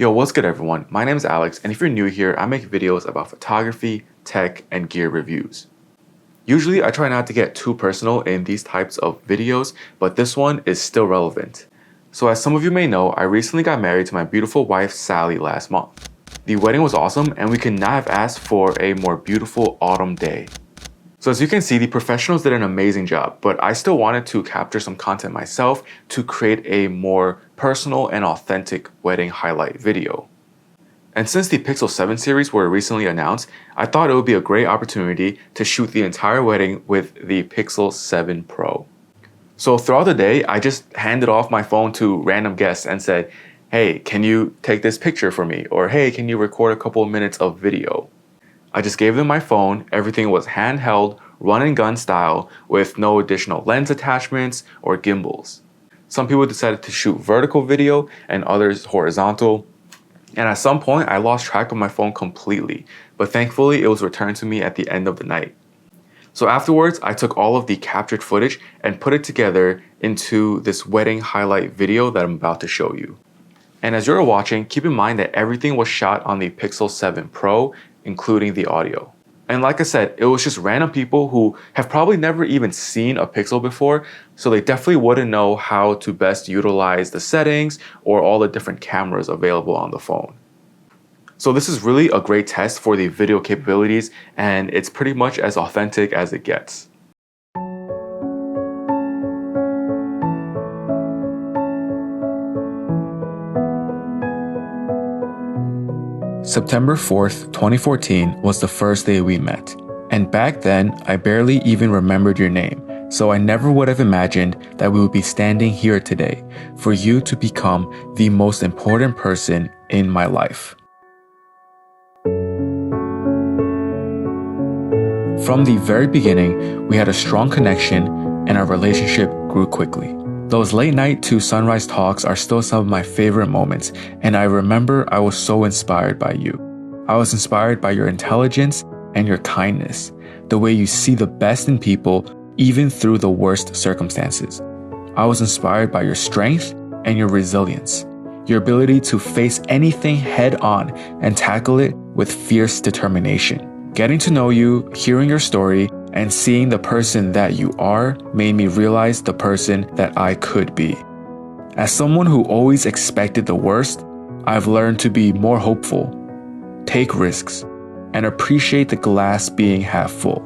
Yo, what's good everyone? My name is Alex, and if you're new here, I make videos about photography, tech, and gear reviews. Usually I try not to get too personal in these types of videos, but this one is still relevant. So as some of you may know, I recently got married to my beautiful wife Sally last month. The wedding was awesome, and we could not have asked for a more beautiful autumn day. So as you can see, the professionals did an amazing job, but I still wanted to capture some content myself to create a more personal and authentic wedding highlight video. And since the Pixel 7 series were recently announced, I thought it would be a great opportunity to shoot the entire wedding with the Pixel 7 Pro. So throughout the day, I just handed off my phone to random guests and said, hey, can you take this picture for me? Or hey, can you record a couple of minutes of video? I just gave them my phone, everything was handheld, run and gun style with no additional lens attachments or gimbals. Some people decided to shoot vertical video and others horizontal. And at some point I lost track of my phone completely, but thankfully it was returned to me at the end of the night. So afterwards, I took all of the captured footage and put it together into this wedding highlight video that I'm about to show you. And as you're watching, keep in mind that everything was shot on the Pixel 7 Pro, including the audio. And like I said, it was just random people who have probably never even seen a Pixel before, so they definitely wouldn't know how to best utilize the settings or all the different cameras available on the phone. So this is really a great test for the video capabilities, and it's pretty much as authentic as it gets. September 4th, 2014 was the first day we met. And back then, I barely even remembered your name, so I never would have imagined that we would be standing here today for you to become the most important person in my life. From the very beginning, we had a strong connection and our relationship grew quickly. Those late night to sunrise talks are still some of my favorite moments, and I remember I was so inspired by you. I was inspired by your intelligence and your kindness, the way you see the best in people even through the worst circumstances. I was inspired by your strength and your resilience, your ability to face anything head on and tackle it with fierce determination. Getting to know you, hearing your story, and seeing the person that you are made me realize the person that I could be. As someone who always expected the worst, I've learned to be more hopeful, take risks, and appreciate the glass being half full.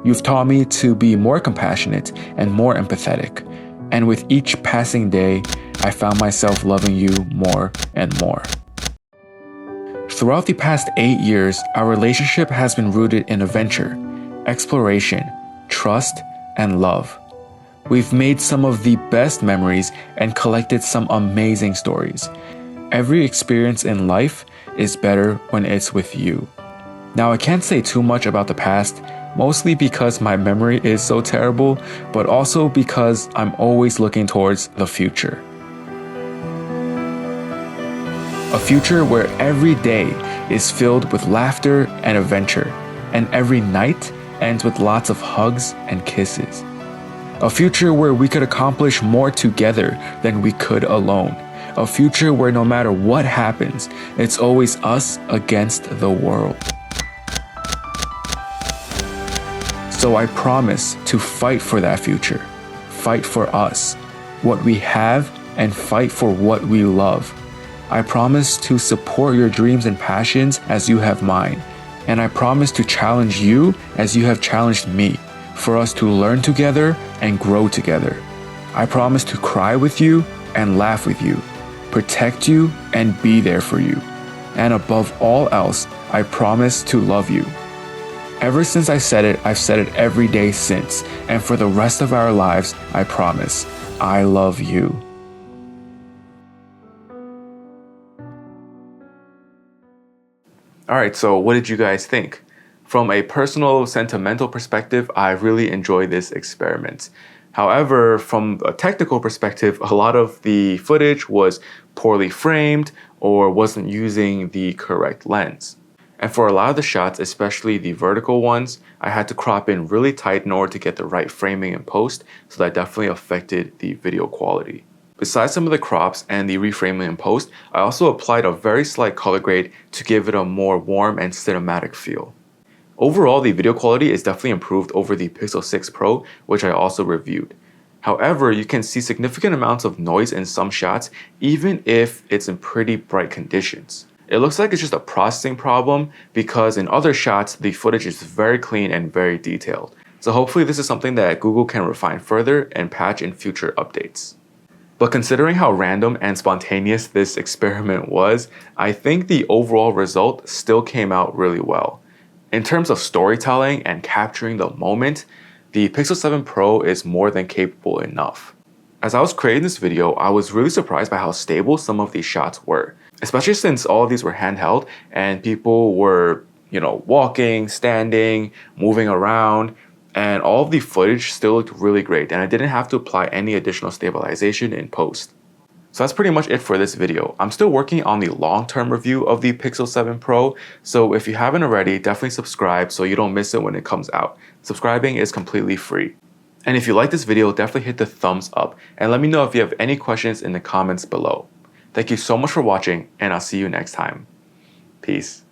You've taught me to be more compassionate and more empathetic, and with each passing day, I found myself loving you more and more. Throughout the past 8 years, our relationship has been rooted in adventure, exploration, trust, and love. We've made some of the best memories and collected some amazing stories. Every experience in life is better when it's with you. Now, I can't say too much about the past, mostly because my memory is so terrible, but also because I'm always looking towards the future. A future where every day is filled with laughter and adventure, and every night ends with lots of hugs and kisses. A future where we could accomplish more together than we could alone. A future where no matter what happens, it's always us against the world. So I promise to fight for that future, fight for us, what we have, and fight for what we love. I promise to support your dreams and passions as you have mine. And I promise to challenge you as you have challenged me, for us to learn together and grow together. I promise to cry with you and laugh with you, protect you and be there for you. And above all else, I promise to love you. Ever since I said it, I've said it every day since, and for the rest of our lives, I promise, I love you. Alright, so what did you guys think? From a personal, sentimental perspective, I really enjoyed this experiment. However, from a technical perspective, a lot of the footage was poorly framed or wasn't using the correct lens. And for a lot of the shots, especially the vertical ones, I had to crop in really tight in order to get the right framing in post, so that definitely affected the video quality. Besides some of the crops and the reframing in post, I also applied a very slight color grade to give it a more warm and cinematic feel. Overall, the video quality is definitely improved over the Pixel 6 Pro, which I also reviewed. However, you can see significant amounts of noise in some shots, even if it's in pretty bright conditions. It looks like it's just a processing problem because in other shots, the footage is very clean and very detailed. So hopefully this is something that Google can refine further and patch in future updates. But considering how random and spontaneous this experiment was, I think the overall result still came out really well. In terms of storytelling and capturing the moment, the Pixel 7 Pro is more than capable enough. As I was creating this video, I was really surprised by how stable some of these shots were, especially since all of these were handheld and people were, walking, standing, moving around, and all of the footage still looked really great, and I didn't have to apply any additional stabilization in post. So that's pretty much it for this video. I'm still working on the long-term review of the Pixel 7 Pro, so if you haven't already, definitely subscribe so you don't miss it when it comes out. Subscribing is completely free. And if you like this video, definitely hit the thumbs up, and let me know if you have any questions in the comments below. Thank you so much for watching, and I'll see you next time. Peace.